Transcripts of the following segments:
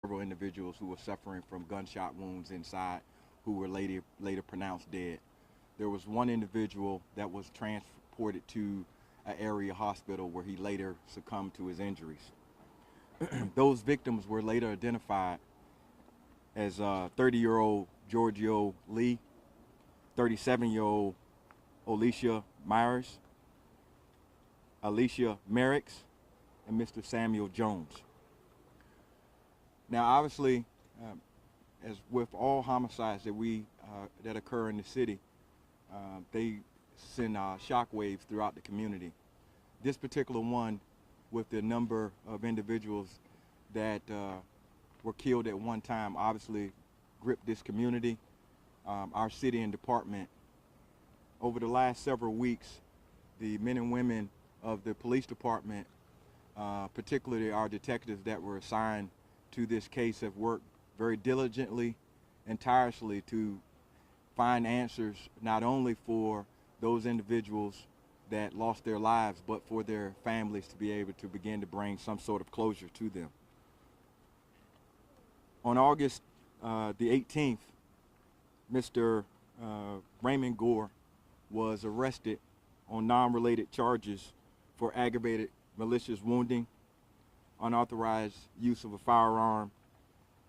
several individuals who were suffering from gunshot wounds inside who were later pronounced dead. There was one individual that was transported to an area hospital where he later succumbed to his injuries. Those victims were later identified as 30-year-old Giorgio Lee, 37-year-old Alicia Myers, Alicia Merricks, and Mr. Samuel Jones. Now, obviously, as with all homicides that occur in the city, they send shockwaves throughout the community. This particular one, with the number of individuals that were killed at one time, obviously gripped this community, our city and department. Over the last several weeks, the men and women of the police department, particularly our detectives that were assigned to this case, have worked very diligently and tirelessly to find answers not only for those individuals that lost their lives, but for their families to be able to begin to bring some sort of closure to them. On August the 18th, Mr. Raymond Gore was arrested on non-related charges for aggravated malicious wounding, unauthorized use of a firearm,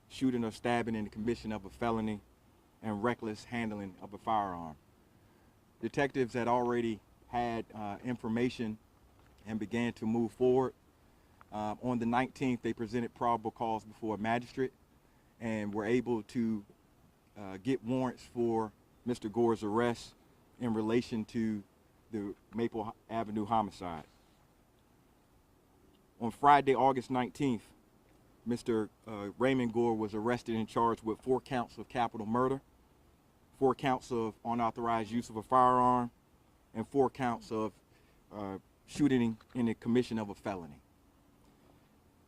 shooting or stabbing in the commission of a felony, and reckless handling of a firearm. Detectives had already had information and began to move forward. On the 19th, they presented probable cause before a magistrate and were able to get warrants for Mr. Gore's arrest in relation to the Maple Avenue homicide. On Friday, August 19th, Mr. Raymond Gore was arrested and charged with 4 counts of capital murder, 4 counts of unauthorized use of a firearm, and 4 counts of shooting in the commission of a felony.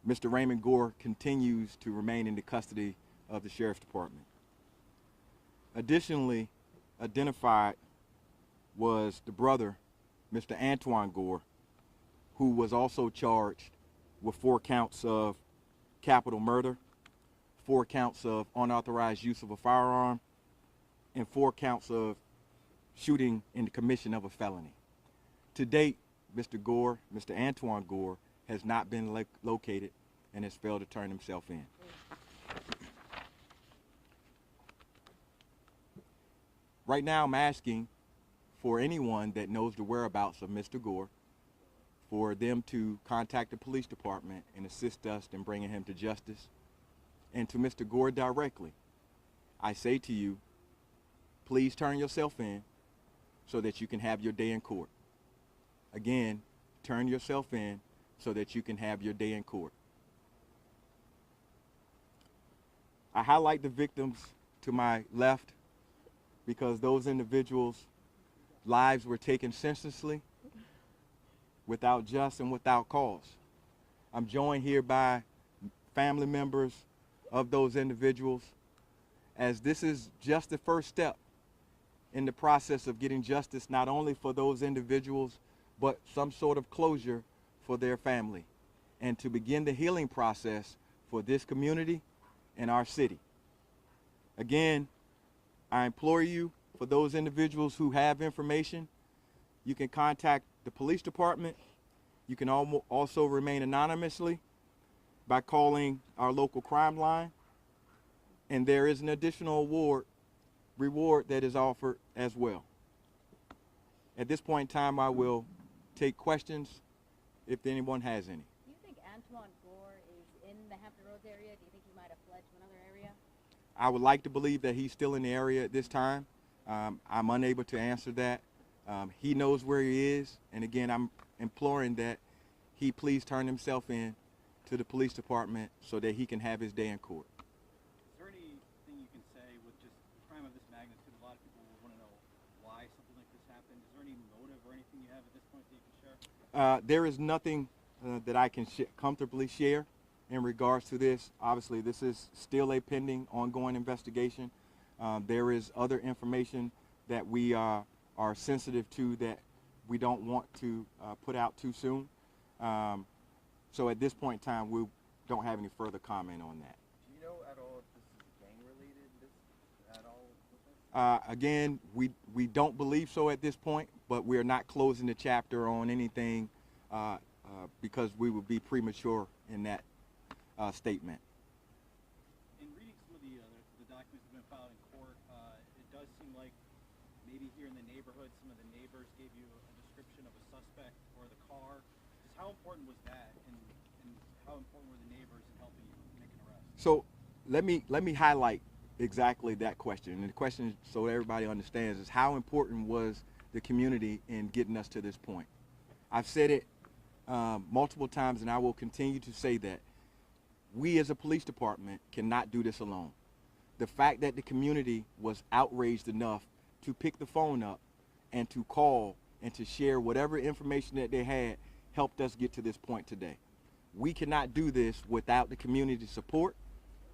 Mr. Raymond Gore continues to remain in the custody of the Sheriff's Department. Additionally, identified was the brother, Mr. Antoine Gore, who was also charged with 4 counts of capital murder, 4 counts of unauthorized use of a firearm, and 4 counts of shooting in the commission of a felony. To date, Mr. Antoine Gore, has not been located and has failed to turn himself in. Right now, I'm asking for anyone that knows the whereabouts of Mr. Gore for them to contact the police department and assist us in bringing him to justice. And to Mr. Gore directly, I say to you, please turn yourself in so that you can have your day in court. Again, turn yourself in so that you can have your day in court. I highlight the victims to my left because those individuals' lives were taken senselessly, without just and without cause. I'm joined here by family members of those individuals, as this is just the first step in the process of getting justice not only for those individuals, but some sort of closure for their family, and to begin the healing process for this community and our city. Again, I implore you, for those individuals who have information, you can contact the police department. You can also remain anonymously by calling our local crime line. And there is an additional reward that is offered as well. At this point in time, I will take questions if anyone has any. Do you think Antoine Gore is in the Hampton Roads area? Do you think he might have fled to another area? I would like to believe that he's still in the area at this time. I'm unable to answer that. He knows where he is, and again, I'm imploring that he please turn himself in to the police department so that he can have his day in court. Is there anything you can say with just a crime of this magnitude? A lot of people will want to know why something like this happened. Is there any motive or anything you have at this point that you can share? There is nothing that I can comfortably share in regards to this. Obviously, this is still a pending, ongoing investigation. There is other information that we are sensitive to that we don't want to put out too soon. So at this point in time, we don't have any further comment on that. Do you at all with this? Again, we don't believe so at this point, but we are not closing the chapter on anything because we would be premature in that statement. In reading some of the documents that have been filed in court, it does seem like maybe here in the neighborhood, some of the neighbors gave you a description of a suspect or the car. Just how important was that, and how important were the neighbors in helping you make an arrest? So let me highlight exactly that question. And the question, so everybody understands, is how important was the community in getting us to this point? I've said it multiple times, and I will continue to say that we as a police department cannot do this alone. The fact that the community was outraged enough to pick the phone up and to call and to share whatever information that they had helped us get to this point today. We cannot do this without the community support.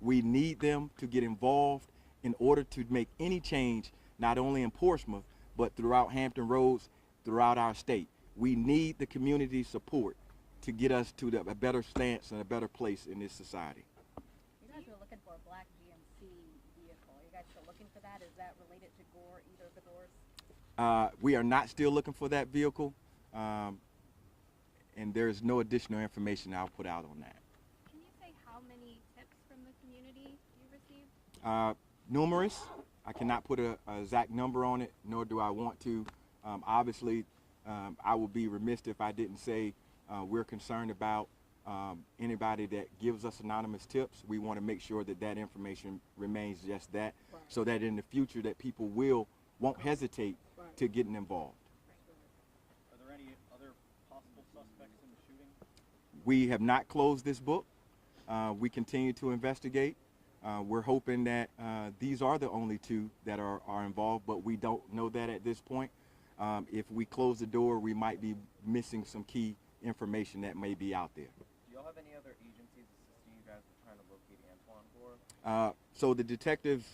We need them to get involved in order to make any change, not only in Portsmouth, but throughout Hampton Roads, throughout our state. We need the community support to get us to a better stance and a better place in this society. You guys were looking for a black GMC vehicle. Are you guys still looking for that? Is that related to Gore, either of the Gores? We are not still looking for that vehicle, and there's no additional information I'll put out on that. Can you say how many tips from the community you received? Numerous. I cannot put an exact number on it, nor do I want to. Obviously, I would be remiss if I didn't say we're concerned about anybody that gives us anonymous tips. We want to make sure that that information remains just that, so that in the future that people won't hesitate to getting involved. Are there any other possible suspects in the shooting? We have not closed this book. We continue to investigate. We're hoping that these are the only two that are involved, but we don't know that at this point. If we close the door, we might be missing some key information that may be out there. Do y'all have any other agencies assisting you guys with trying to locate Antoine Gore? So the detectives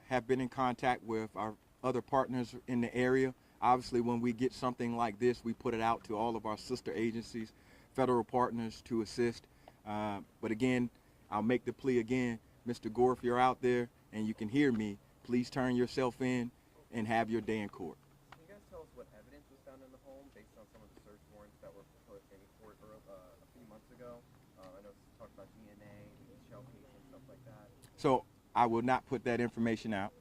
have been in contact with our other partners in the area. Obviously, when we get something like this, we put it out to all of our sister agencies, federal partners to assist. But again, I'll make the plea again. Mr. Gore, if you're out there and you can hear me, please turn yourself in and have your day in court. Can you guys tell us what evidence was found in the home based on some of the search warrants that were put in court a few months ago? I know you talked about DNA, shell casing, stuff like that. So I will not put that information out.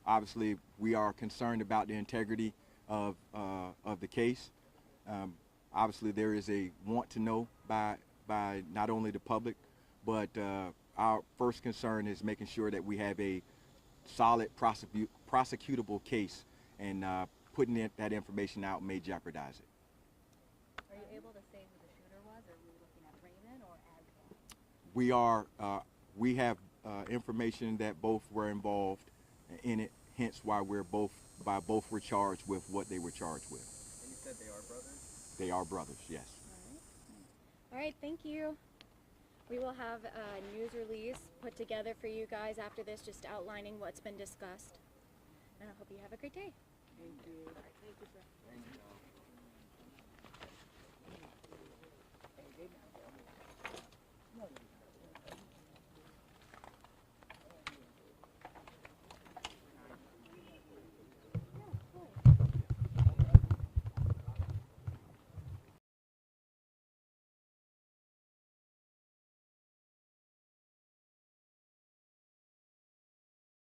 Obviously, we are concerned about the integrity of the case. Obviously, there is a want to know by not only the public, but our first concern is making sure that we have a solid prosecutable case, and putting that information out may jeopardize it. Are you able to say who the shooter was? Or are we looking at Raymond or Antoine? We are. We have information that both were involved in it. Hence, why both were charged with what they were charged with. And you said they are brothers? They are brothers. Yes. All right, thank you. We will have a news release put together for you guys after this, just outlining what's been discussed. And I hope you have a great day. Thank you. All right, thank you, sir. Thank you.